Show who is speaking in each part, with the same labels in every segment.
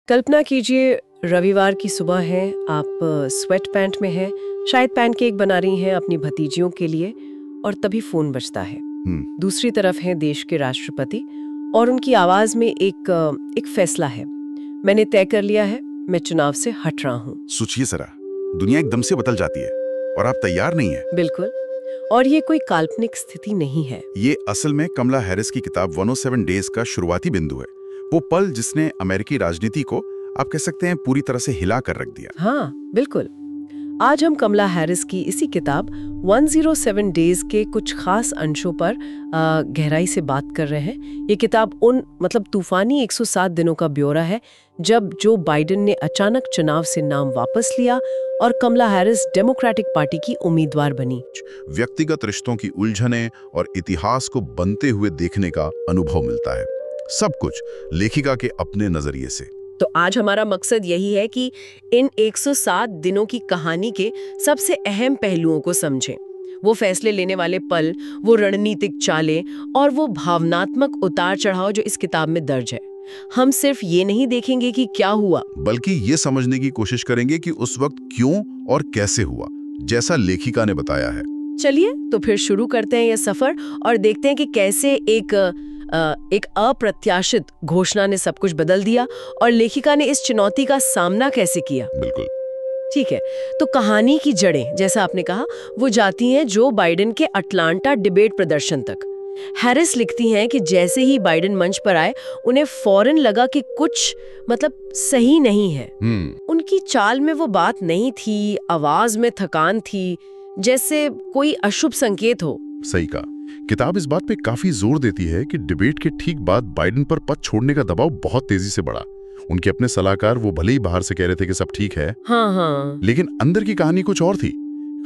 Speaker 1: कल्पना कीजिए रविवार की सुबह है, आप स्वेट पैंट में हैं, शायद पैनकेक बना रही हैं अपनी भतीजियों के लिए, और तभी फोन बजता है। दूसरी तरफ है देश के राष्ट्रपति और उनकी आवाज में एक फैसला है। मैंने तय कर लिया है, मैं चुनाव से हट रहा हूँ।
Speaker 2: सोचिए जरा, दुनिया एकदम से बदल जाती है और आप तैयार नहीं है।
Speaker 1: बिल्कुल, और ये कोई काल्पनिक स्थिति नहीं है।
Speaker 2: ये असल में कमला हैरिस की किताब 107 डेज का शुरुआती बिंदु है। वो पल जिसने अमेरिकी राजनीति को आप कह सकते हैं पूरी तरह से हिला कर रख दिया।
Speaker 1: हाँ बिल्कुल। आज हम कमला हैरिस की इसी किताब 107 डेज के कुछ खास अंशों पर गहराई से बात कर रहे हैं। ये किताब उन तूफानी 107 दिनों का ब्यौरा है जब जो बाइडेन ने अचानक चुनाव से नाम वापस लिया और कमला हैरिस डेमोक्रेटिक पार्टी की उम्मीदवार बनी।
Speaker 2: व्यक्तिगत रिश्तों की उलझनें और इतिहास को बनते हुए देखने का अनुभव मिलता है, सब कुछ लेखिका के अपने नजरिए से।
Speaker 1: तो आज हमारा मकसद यही है कि इन 107 दिनों की कहानी के सबसे अहम पहलुओं को समझें। वो फैसले लेने वाले पल, वो रणनीतिक चालें और वो भावनात्मक उतार चढ़ाव जो इस किताब में दर्ज है। हम सिर्फ ये नहीं देखेंगे कि क्या हुआ,
Speaker 2: बल्कि ये समझने की कोशिश करेंगे कि उस वक्त क्यों और कैसे हुआ, जैसा लेखिका ने बताया है।
Speaker 1: चलिए तो फिर शुरू करते हैं ये सफर और देखते हैं कि कैसे एक अप्रत्याशित घोषणा ने सब कुछ बदल दिया और लेखिका ने इस चुनौती का सामना कैसे किया।
Speaker 2: बिल्कुल
Speaker 1: ठीक है, तो कहानी की जड़ें, जैसा आपने कहा, वो जाती हैं जो बाइडेन के अटलांटा डिबेट प्रदर्शन तक। हैरिस लिखती हैं कि जैसे ही बाइडेन मंच पर आए, उन्हें फौरन लगा कि कुछ सही नहीं है। उनकी चाल में वो बात नहीं थी, आवाज में थकान थी, जैसे कोई अशुभ संकेत हो।
Speaker 2: सही कहा। किताब इस बात पे काफी जोर देती है कि डिबेट के ठीक बाद बाइडेन पर पद छोड़ने का दबाव बहुत तेजी से बढ़ा। उनके अपने सलाहकार वो भले ही बाहर से कह रहे थे कि सब ठीक है,
Speaker 1: हाँ,
Speaker 2: लेकिन अंदर की कहानी कुछ और थी।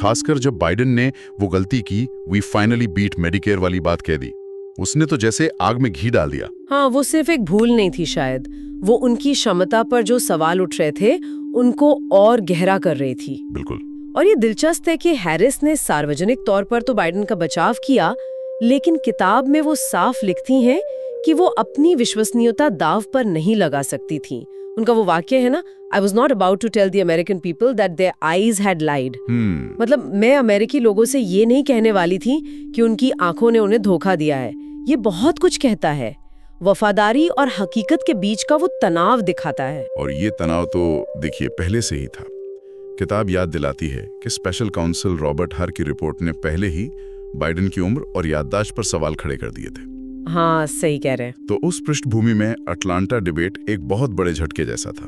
Speaker 2: खासकर जब बाइडेन ने वो गलती की, वी फाइनली बीट मेडिकेयर वाली बात कह दी, उसने तो जैसे आग में घी डाल दिया।
Speaker 1: हाँ, वो सिर्फ एक भूल नहीं थी, शायद वो उनकी क्षमता पर जो सवाल उठ रहे थे उनको और गहरा कर रही थी।
Speaker 2: बिल्कुल।
Speaker 1: और ये दिलचस्प है कि हैरिस ने सार्वजनिक तौर पर तो बाइडेन का बचाव किया, लेकिन किताब में वो साफ लिखती हैं कि वो अपनी विश्वसनीयता दाव पर नहीं लगा सकती थी। उनका वो वाक्य है ना, I was not about to tell the American people that their eyes had lied। मैं अमेरिकी लोगों से ये नहीं कहने वाली थी कि उनकी आंखों ने उन्हें धोखा दिया है। ये बहुत कुछ कहता है। वफादारी और हकीकत के बीच का वो तनाव दिखाता है।
Speaker 2: और ये तनाव तो देखिए पहले से ही था। किताब याद दिलाती है कि स्पेशल काउंसिल रॉबर्ट हर की रिपोर्ट ने पहले ही बाइडेन की उम्र और याददाश्त पर सवाल खड़े कर दिए थे।
Speaker 1: हाँ, सही कह रहे हैं।
Speaker 2: तो उस पृष्ठभूमि में अटलांटा डिबेट एक बहुत बड़े झटके जैसा था।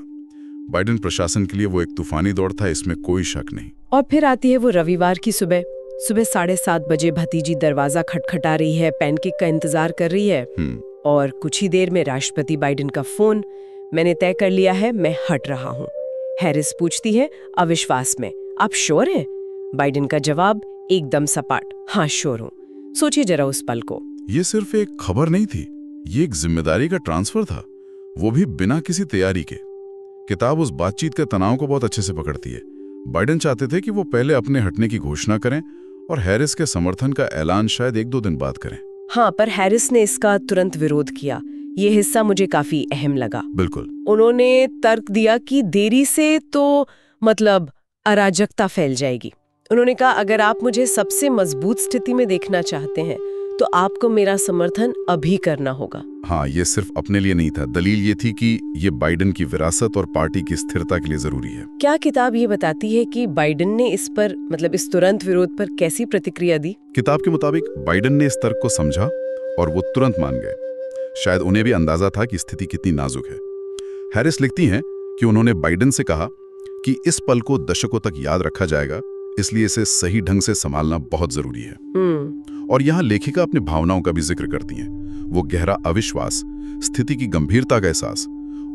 Speaker 2: बाइडेन प्रशासन के लिए वो एक तूफानी दौर था, इसमें कोई शक नहीं।
Speaker 1: और फिर आती है वो रविवार की सुबह 7:30 बजे भतीजी दरवाजा खटखटा रही है, पैनकेक का इंतजार कर रही है, और कुछ ही देर में राष्ट्रपति बाइडेन का फोन, मैंने तय कर लिया है, मैं हट रहा हूँ। हैरिस पूछती है अविश्वास में, आप श्योर हैं? बाइडेन का जवाब एकदम सपाट, हाँ श्योर हूँ। सोचिए जरा उस पल को।
Speaker 2: ये सिर्फ एक खबर नहीं थी, ये एक जिम्मेदारी का ट्रांसफर था, वो भी बिना किसी तैयारी के। किताब उस बातचीत के तनाव को बहुत अच्छे से पकड़ती है। बाइडेन चाहते थे कि वो पहले अपने हटने की घोषणा करें और हैरिस के समर्थन का ऐलान शायद 1-2 दिन बाद करें।
Speaker 1: हाँ, पर हैरिस ने इसका तुरंत विरोध किया। ये हिस्सा मुझे काफी अहम लगा।
Speaker 2: बिल्कुल।
Speaker 1: उन्होंने तर्क दिया कि देरी से तो अराजकता फैल जाएगी। उन्होंने कहा, अगर आप मुझे सबसे मजबूत स्थिति में देखना चाहते हैं तो आपको मेरा समर्थन अभी करना होगा।
Speaker 2: हाँ, ये सिर्फ अपने लिए नहीं था, दलील ये थी कि ये बाइडेन की विरासत और पार्टी की स्थिरता के लिए जरूरी है।
Speaker 1: क्या किताब ये बताती है कि बाइडेन ने इस पर इस तुरंत विरोध पर कैसी प्रतिक्रिया दी?
Speaker 2: किताब के मुताबिक बाइडेन ने इस तर्क को समझा और वो तुरंत मान गए। शायद उन्हें भी अंदाजा था कि स्थिति कितनी नाजुक है। हैरिस लिखती हैं कि उन्होंने बाइडेन से कहा कि इस पल को दशकों तक याद रखा जाएगा, इसलिए इसे सही ढंग से संभालना बहुत जरूरी है। और यहाँ लेखिका अपनी भावनाओं का भी जिक्र करती हैं। वो गहरा अविश्वास, स्थिति की गंभीरता का एहसास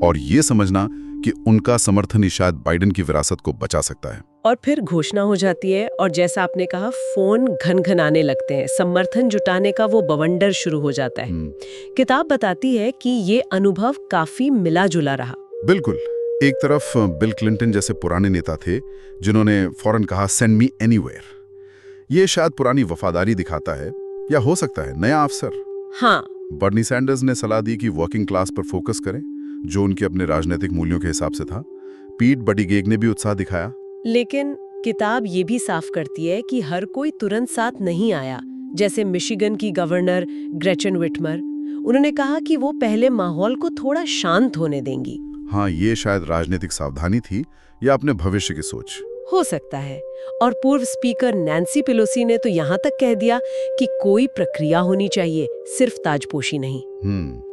Speaker 2: और ये समझना कि उनका समर्थन ही शायद बाइडेन की विरासत को बचा सकता है।
Speaker 1: और फिर घोषणा हो जाती है और जैसा आपने कहा, फोन घनघनाने लगते हैं, समर्थन जुटाने का वो बवंडर शुरू हो जाता है। किताब बताती है कि ये अनुभव काफी मिला जुला रहा।
Speaker 2: बिल्कुल। एक तरफ बिल क्लिंटन जैसे पुराने नेता थे जिन्होंने फौरन कहा सेंड मी एनीवेयर। ये शायद पुरानी वफादारी दिखाता है, या हो सकता है नया अवसर।
Speaker 1: हाँ।
Speaker 2: बर्नी सैंडर्स ने सलाह दी कि वर्किंग क्लास पर फोकस करें, जो उनके अपने राजनीतिक मूल्यों के हिसाब से था। पीट बटिगेग ने भी उत्साह दिखाया।
Speaker 1: लेकिन किताब ये भी साफ करती है कि हर कोई तुरंत साथ नहीं आया। जैसे मिशिगन की गवर्नर ग्रेचन विटमर, उन्होंने कहा कि वो पहले माहौल को थोड़ा शांत होने देंगी।
Speaker 2: हाँ, ये शायद राजनीतिक सावधानी थी या अपने भविष्य की सोच
Speaker 1: हो सकता है। और पूर्व स्पीकर नैन्सी पेलोसी ने तो यहाँ तक कह दिया कि कोई प्रक्रिया होनी चाहिए, सिर्फ ताजपोशी नहीं।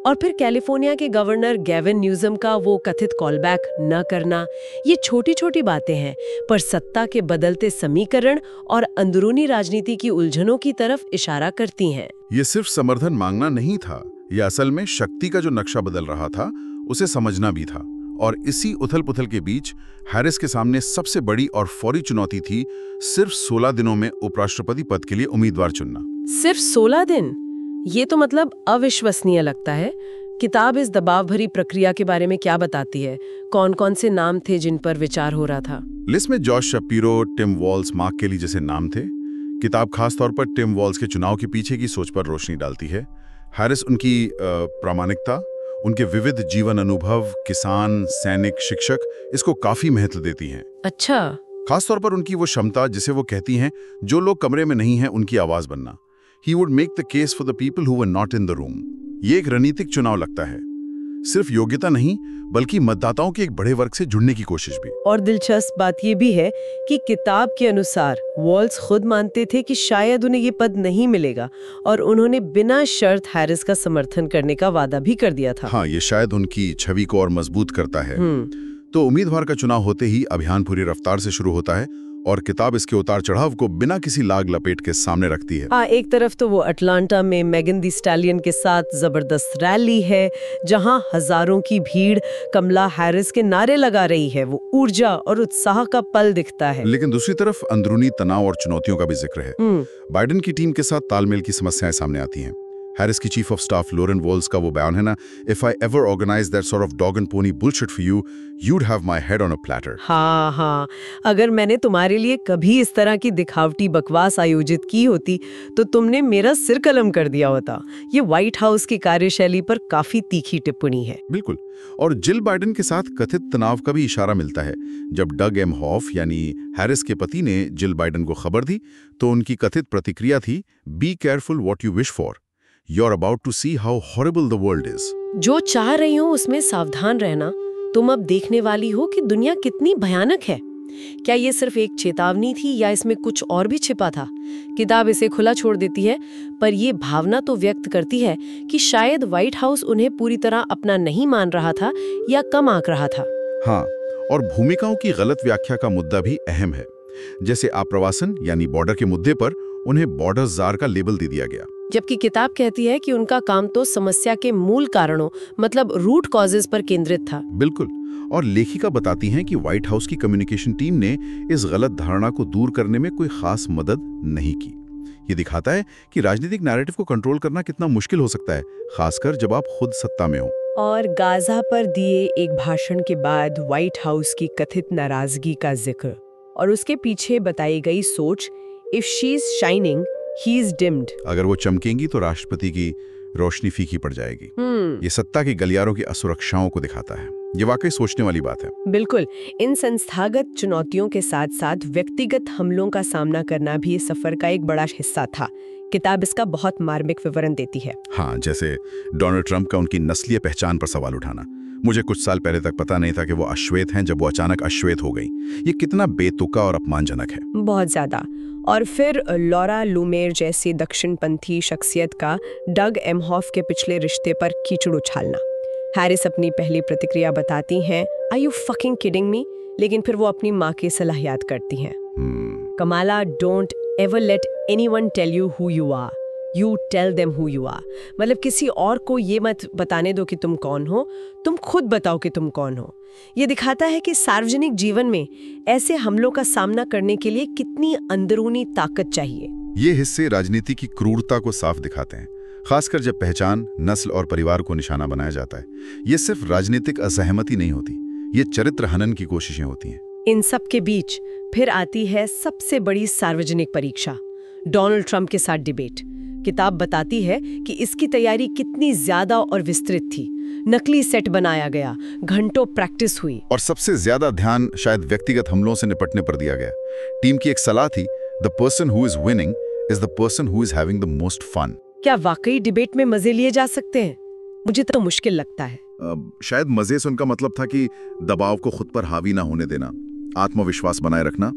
Speaker 1: और फिर कैलिफोर्निया के गवर्नर गैविन न्यूसम का वो कथित कॉलबैक न करना, ये छोटी छोटी बातें हैं, पर सत्ता के बदलते समीकरण और अंदरूनी राजनीति की उलझनों की तरफ इशारा करती हैं।
Speaker 2: ये सिर्फ समर्थन मांगना नहीं था, ये असल में शक्ति का जो नक्शा बदल रहा था उसे समझना भी था। और इसी उथल-पुथल के बीच हैरिस के सामने सबसे बड़ी और फौरी चुनौती थी सिर्फ 16 दिनों में उपराष्ट्रपति पद के लिए उम्मीदवार चुनना।
Speaker 1: सिर्फ 16 दिन? ये तो मतलब अविश्वसनीय लगता है। किताब इस दबाव भरी प्रक्रिया के बारे में क्या बताती है? कौन-कौन से नाम थे जिन पर विचार हो रहा था?
Speaker 2: लिस्ट में Josh Shapiro, Tim Walz, Mark Kelly जैसे नाम थे। किताब खासतौर पर टिम वॉल्स के चुनाव के पीछे की सोच पर रोशनी डालती है। हैरिस उनकी प्रामाणिकता, उनके विविध जीवन अनुभव, किसान, सैनिक, शिक्षक, इसको काफी महत्व देती हैं।
Speaker 1: अच्छा।
Speaker 2: खासतौर पर उनकी वो क्षमता जिसे वो कहती हैं, जो लोग कमरे में नहीं हैं उनकी आवाज बनना। He would make the case for the people who were not in the room। ये एक रणनीतिक चुनाव लगता है, सिर्फ योग्यता नहीं बल्कि मतदाताओं के एक बड़े वर्ग से जुड़ने की कोशिश भी।
Speaker 1: और दिलचस्प बात ये भी है कि किताब के अनुसार वॉल्स खुद मानते थे कि शायद उन्हें ये पद नहीं मिलेगा, और उन्होंने बिना शर्त हैरिस का समर्थन करने का वादा भी कर दिया था।
Speaker 2: हाँ, ये शायद उनकी छवि को और मजबूत करता है। तो उम्मीदवार का चुनाव होते ही अभियान पूरी रफ्तार से शुरू होता है और किताब इसके उतार चढ़ाव को बिना किसी लाग लपेट के सामने रखती है।
Speaker 1: एक तरफ तो वो अटलांटा में मेगन दी स्टैलियन के साथ जबरदस्त रैली है, जहां हजारों की भीड़ कमला हैरिस के नारे लगा रही है। वो ऊर्जा और उत्साह का पल दिखता है।
Speaker 2: लेकिन दूसरी तरफ अंदरूनी तनाव और चुनौतियों का भी जिक्र है। बाइडेन की टीम के साथ तालमेल की समस्याएं सामने आती हैं। हैरिस की chief of staff Lorraine Voles का वो बयान है ना, if I ever organize that sort of dog and pony bullshit for you, you'd have my head on a platter.
Speaker 1: हाँ, अगर मैंने तुम्हारे लिए कभी इस तरह की दिखावटी बकवास आयोजित की होती तो तुमने मेरा सिर कलम कर दिया होता। ये व्हाइट हाउस की कार्यशैली पर काफी तीखी टिप्पणी है।
Speaker 2: बिल्कुल। और जिल बाइडेन के साथ कथित तनाव का भी इशारा मिलता है। जब डग एमहॉफ यानी हैरिस के पति ने जिल बाइडेन को खबर दी तो उनकी कथित प्रतिक्रिया थी, be careful what you wish for, You're about to see how horrible the world is।
Speaker 1: जो चाह रही हो उसमें सावधान रहना, तुम अब देखने वाली हो कि दुनिया कितनी भयानक है। क्या ये सिर्फ एक चेतावनी थी या इसमें कुछ और भी छिपा था? किताब इसे खुला छोड़ देती है, पर ये भावना तो व्यक्त करती है कि शायद व्हाइट हाउस उन्हें पूरी तरह अपना नहीं मान रहा था या कम आंक रहा था।
Speaker 2: हाँ, और भूमिकाओं की गलत व्याख्या का मुद्दा भी अहम है। जैसे आप्रवासन यानी बॉर्डर के मुद्दे पर उन्हें बॉर्डर जार का लेबल दे दिया गया,
Speaker 1: जबकि किताब कहती है कि उनका काम तो समस्या के मूल कारणों मतलब रूट कॉजेज पर केंद्रित था।
Speaker 2: बिल्कुल। और लेखिका बताती हैं कि व्हाइट हाउस की कम्युनिकेशन टीम ने इस गलत धारणा को दूर करने में कोई खास मदद नहीं की। ये दिखाता है कि राजनीतिक नैरेटिव को कंट्रोल करना कितना मुश्किल हो सकता है, खासकर जब आप खुद सत्ता में हो।
Speaker 1: और गाजा पर दिए एक भाषण के बाद व्हाइट हाउस की कथित नाराजगी का जिक्र और उसके पीछे बताई गई सोच, if she is shining he is deemed.
Speaker 2: अगर वो चमकेंगी तो राष्ट्रपति की रोशनी फीकी पड़ जाएगी। ये सत्ता के गलियारों की असुरक्षाओं को दिखाता है। ये वाकई सोचने वाली बात है।
Speaker 1: बिल्कुल। इन संस्थागत चुनौतियों के साथ साथ व्यक्तिगत हमलों का सामना करना भी इस सफर का एक बड़ा हिस्सा था। किताब इसका बहुत मार्मिक विवरण देती है।
Speaker 2: हाँ, जैसे डोनाल्ड ट्रंप का उनकी नस्लीय पहचान पर सवाल उठाना। मुझे कुछ साल पहले तक पता नहीं था कि वो अश्वेत हैं, जब वो अचानक अश्वेत हो गई। ये कितना बेतुका और अपमानजनक है।
Speaker 1: बहुत ज्यादा। और फिर लॉरा लूमेर जैसी दक्षिणपंथी शख्सियत का डग एमहॉफ के पिछले रिश्ते पर कीचड़ उछालना। हैरिस अपनी पहली प्रतिक्रिया बताती हैं, are you fucking kidding me? लेकिन फिर वो अपनी माँ की सलाह याद करती हैं। Kamala, don't ever let anyone tell you who you are, you tell them who you are. मतलब किसी और को ये मत बताने दो कि तुम कौन हो, तुम खुद बताओ कि तुम कौन हो। ये दिखाता है कि सार्वजनिक जीवन में ऐसे हमलों का सामना करने के लिए कितनी अंदरूनी ताकत चाहिए।
Speaker 2: ये हिस्से राजनीति की क्रूरता को साफ दिखाते हैं, खासकर जब पहचान, नस्ल और परिवार को निशाना बनाया जाता है। ये सिर्फ राजनीतिक असहमति नहीं होती, ये चरित्र हनन की कोशिशें होती हैं।
Speaker 1: इन सब के बीच फिर आती है सबसे बड़ी सार्वजनिक परीक्षा, डोनाल्ड ट्रंप के साथ डिबेट। किताब बताती है कि इसकी तैयारी कितनी ज्यादा और विस्तृत थी। नकली सेट बनाया गया, घंटों प्रैक्टिस हुई।
Speaker 2: और सबसे ज्यादा ध्यान शायद व्यक्तिगत हमलों से निपटने पर दिया गया। टीम की एक सलाह थी, the person who is winning is the person who is having the most fun.
Speaker 1: क्या वाकई डिबेट में मजे लिए जा सकते हैं? मुझे तो मुश्किल लगता है।
Speaker 2: शायद मजे से उनका मतलब था कि दबाव को खुद पर हावी ना होने देना, आत्मविश्वास बनाए रखना।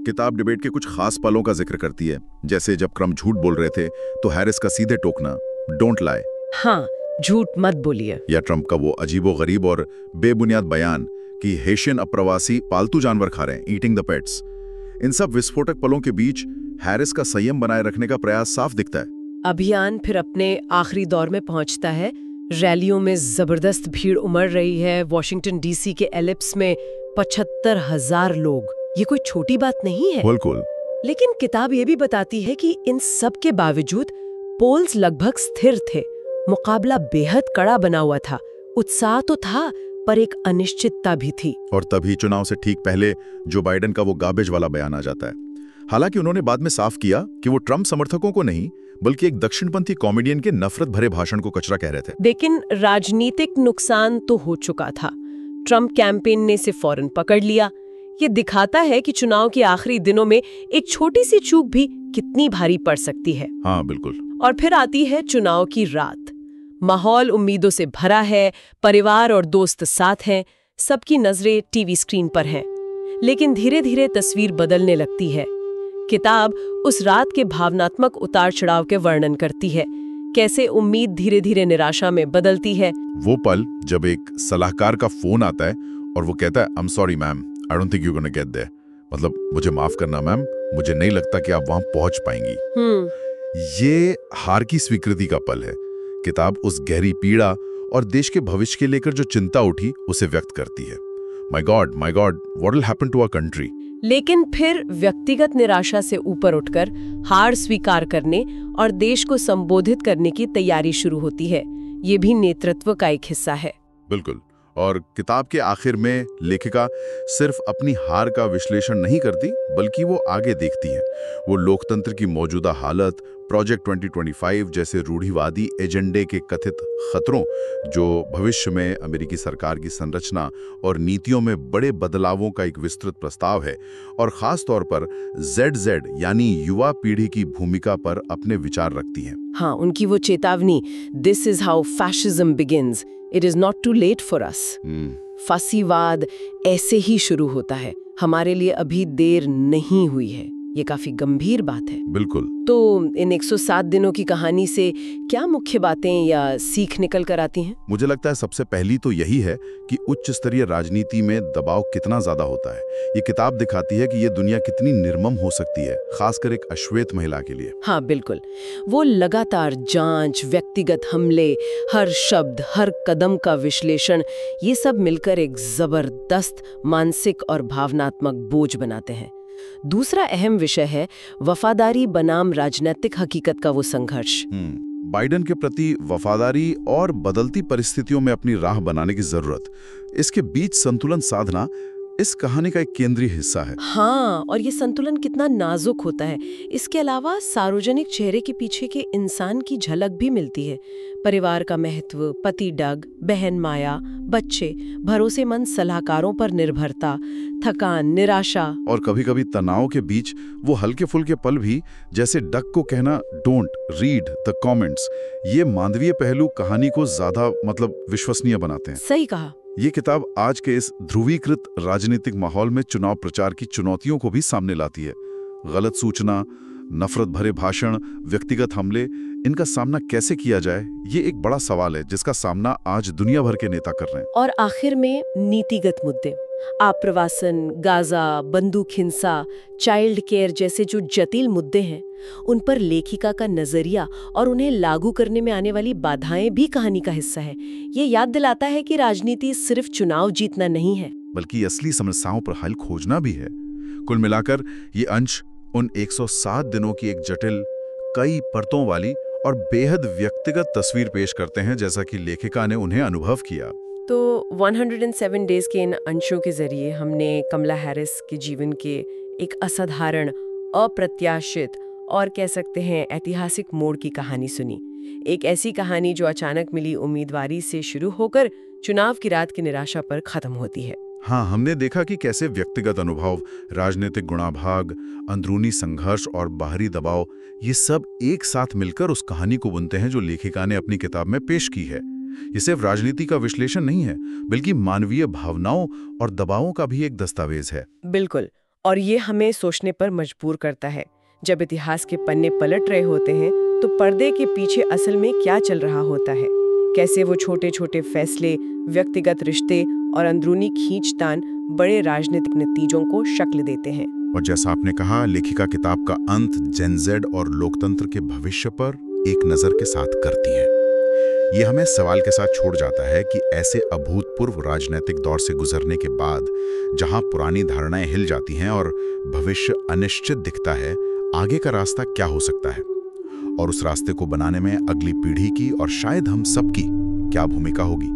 Speaker 2: किताब डिबेट के कुछ खास पलों का जिक्र करती है, जैसे जब ट्रम्प झूठ बोल रहे थे तो हैरिस का सीधे टोकना, डोंट लाई।
Speaker 1: हाँ, झूठ मत बोलिए।
Speaker 2: या ट्रम्प का वो अजीबोगरीब और बेबुनियाद बयान कि हेशियन अप्रवासी पालतू जानवर खा रहे हैं, ईटिंग द पेट्स। इन सब विस्फोटक पलों के बीच हैरिस का संयम बनाए रखने का प्रयास साफ दिखता है।
Speaker 1: अभियान फिर अपने आखिरी दौर में पहुंचता है। रैलियों में जबरदस्त भीड़ उमड़ रही है। वॉशिंगटन डीसी के एलिप्स में 75,000 लोग। ये कोई छोटी बात नहीं है।
Speaker 2: बिल्कुल।
Speaker 1: लेकिन किताब ये भी बताती है कि इन सब के बावजूद पोल्स लगभग स्थिर थे। मुकाबला बेहद कड़ा बना हुआ था। उत्साह तो था, पर एक अनिश्चितता भी थी।
Speaker 2: और तभी चुनाव से ठीक पहले जो बाइडेन का वो गार्बेज वाला बयान आ जाता है। हालांकि उन्होंने बाद में साफ किया कि वो ट्रम्प समर्थकों को नहीं, बल्कि एक दक्षिणपंथी कॉमेडियन के नफरत भरे भाषण को कचरा कह रहे थे।
Speaker 1: लेकिन राजनीतिक नुकसान तो हो चुका था। ट्रम्प कैंपेन ने इसे फौरन पकड़ लिया। ये दिखाता है कि चुनाव के आखिरी दिनों में एक छोटी सी चूक भी कितनी भारी पड़ सकती है।
Speaker 2: हाँ, बिल्कुल।
Speaker 1: और फिर आती है चुनाव की रात। माहौल उम्मीदों से भरा है, परिवार और दोस्त साथ हैं, सबकी नजरें टीवी स्क्रीन पर हैं। लेकिन धीरे धीरे तस्वीर बदलने लगती है। किताब उस रात के भावनात्मक उतार चढ़ाव के वर्णन करती है, कैसे उम्मीद धीरे धीरे निराशा में बदलती है।
Speaker 2: वो पल जब एक सलाहकार का फोन आता है और वो कहता है, I am sorry ma'am, I don't think you gonna get there. मतलब, मुझे माफ करना मैम, मुझे नहीं लगता कि आप वहां पहुंच पाएंगी। ये हार की स्वीकृति का पल है। किताब उस गहरी पीड़ा और देश के भविष्य के लेकर जो चिंता उठी उसे व्यक्त करती है। My God, what will happen to our country.
Speaker 1: लेकिन फिर व्यक्तिगत निराशा से ऊपर उठकर हार स्वीकार करने और देश को संबोधित करने की तैयारी शुरू होती है। ये भी नेतृत्व का एक हिस्सा है।
Speaker 2: बिल्कुल। और किताब के आखिर में लेखिका सिर्फ अपनी हार का विश्लेषण नहीं करती, बल्कि वो आगे देखती है। वो लोकतंत्र की मौजूदा हालत, प्रोजेक्ट 2025 जैसे रूढ़िवादी एजेंडे के कथित खतरों, जो भविष्य में अमेरिकी सरकार की संरचना और नीतियों में बड़े बदलावों का एक विस्तृत प्रस्ताव है, और खास तौर पर ZZ यानी युवा पीढ़ी की भूमिका पर अपने विचार रखती हैं।
Speaker 1: हाँ, उनकी वो चेतावनी, this is how fascism begins, it is not too late for us. फासीवाद ऐसे ही शुरू होता है, हमारे लिए अभी देर नहीं हुई है। ये काफी गंभीर बात है।
Speaker 2: बिल्कुल।
Speaker 1: तो इन 107 दिनों की कहानी से क्या मुख्य बातें या सीख निकल कर आती हैं?
Speaker 2: मुझे लगता है सबसे पहली तो यही है कि उच्च स्तरीय राजनीति में दबाव कितना ज्यादा होता है। ये किताब दिखाती है कि ये दुनिया कितनी निर्मम हो सकती है, खासकर एक अश्वेत महिला के लिए।
Speaker 1: हाँ, बिल्कुल। वो लगातार जांच, व्यक्तिगत हमले, हर शब्द, हर कदम का विश्लेषण, ये सब मिलकर एक जबरदस्त मानसिक और भावनात्मक बोझ बनाते हैं। दूसरा अहम विषय है वफादारी बनाम राजनीतिक हकीकत का वो संघर्ष।
Speaker 2: बाइडेन के प्रति वफादारी और बदलती परिस्थितियों में अपनी राह बनाने की जरूरत, इसके बीच संतुलन साधना इस कहानी का एक केंद्रीय हिस्सा है।
Speaker 1: हाँ, और ये संतुलन कितना नाजुक होता है। इसके अलावा सार्वजनिक चेहरे के पीछे के इंसान की झलक भी मिलती है। परिवार का महत्व, पति डग, बहन माया, बच्चे, भरोसेमंद सलाहकारों पर निर्भरता, थकान, निराशा और
Speaker 2: कभी-कभी तनाव के बीच वो हल्के फुल्के पल भी, जैसे डग को कहना डोंट रीड द कमेंट्स। ये मानवीय पहलू कहानी को ज्यादा विश्वसनीय बनाते हैं।
Speaker 1: सही कहा।
Speaker 2: ये किताब आज के इस ध्रुवीकृत राजनीतिक माहौल में चुनाव प्रचार की चुनौतियों को भी सामने लाती है। गलत सूचना, नफरत भरे भाषण, व्यक्तिगत हमले, इनका सामना कैसे किया जाए, ये एक बड़ा सवाल है जिसका सामना आज दुनिया भर के नेता कर रहे हैं।
Speaker 1: और आखिर में नीतिगत मुद्दे, आप्रवासन, गाजा, बंदूक हिंसा, चाइल्ड केयर जैसे जो जटिल मुद्दे हैं, उन पर लेखिका का नजरिया और उन्हें लागू करने में आने वाली बाधाएं भी कहानी का हिस्सा है। ये याद दिलाता है कि राजनीति सिर्फ चुनाव जीतना नहीं है,
Speaker 2: बल्कि असली समस्याओं पर हल खोजना भी है। कुल मिलाकर ये अंश उन 107 दिनों की एक जटिल, कई परतों वाली और बेहद व्यक्तिगत तस्वीर पेश करते हैं, जैसा कि लेखिका ने उन्हें अनुभव किया।
Speaker 1: तो 107 डेज के इन अंशों के जरिए हमने कमला हैरिस के जीवन के एक असाधारण, अप्रत्याशित और कह सकते हैं ऐतिहासिक मोड़ की कहानी सुनी। एक ऐसी कहानी जो अचानक मिली उम्मीदवारी से शुरू होकर चुनाव की रात की निराशा पर खत्म होती है।
Speaker 2: हाँ, हमने देखा कि कैसे व्यक्तिगत अनुभव, राजनीतिक गुणाभाग, अंदरूनी संघर्ष और बाहरी दबाव, ये सब एक साथ मिलकर उस कहानी को बुनते हैं जो लेखिका ने अपनी किताब में पेश की है। ये सिर्फ राजनीति का विश्लेषण नहीं है, बल्कि मानवीय भावनाओं और दबावों का भी एक दस्तावेज है।
Speaker 1: बिल्कुल, और ये हमें सोचने पर मजबूर करता है। जब इतिहास के पन्ने पलट रहे होते हैं तो पर्दे के पीछे असल में क्या चल रहा होता है, कैसे वो छोटे छोटे फैसले, व्यक्तिगत रिश्ते और अंदरूनी खींचतान बड़े राजनीतिक नतीजों को शक्ल देते हैं।
Speaker 2: और जैसा आपने कहा, लेखिका किताब का अंत जेन ज़ेड और लोकतंत्र के भविष्य पर एक नज़र के साथ करती है। ये हमें सवाल के साथ छोड़ जाता है कि ऐसे अभूतपूर्व राजनीतिक दौर से गुजरने के बाद, जहां पुरानी धारणाएं हिल जाती हैं और भविष्य अनिश्चित दिखता है, आगे का रास्ता क्या हो सकता है, और उस रास्ते को बनाने में अगली पीढ़ी की और शायद हम सबकी क्या भूमिका होगी।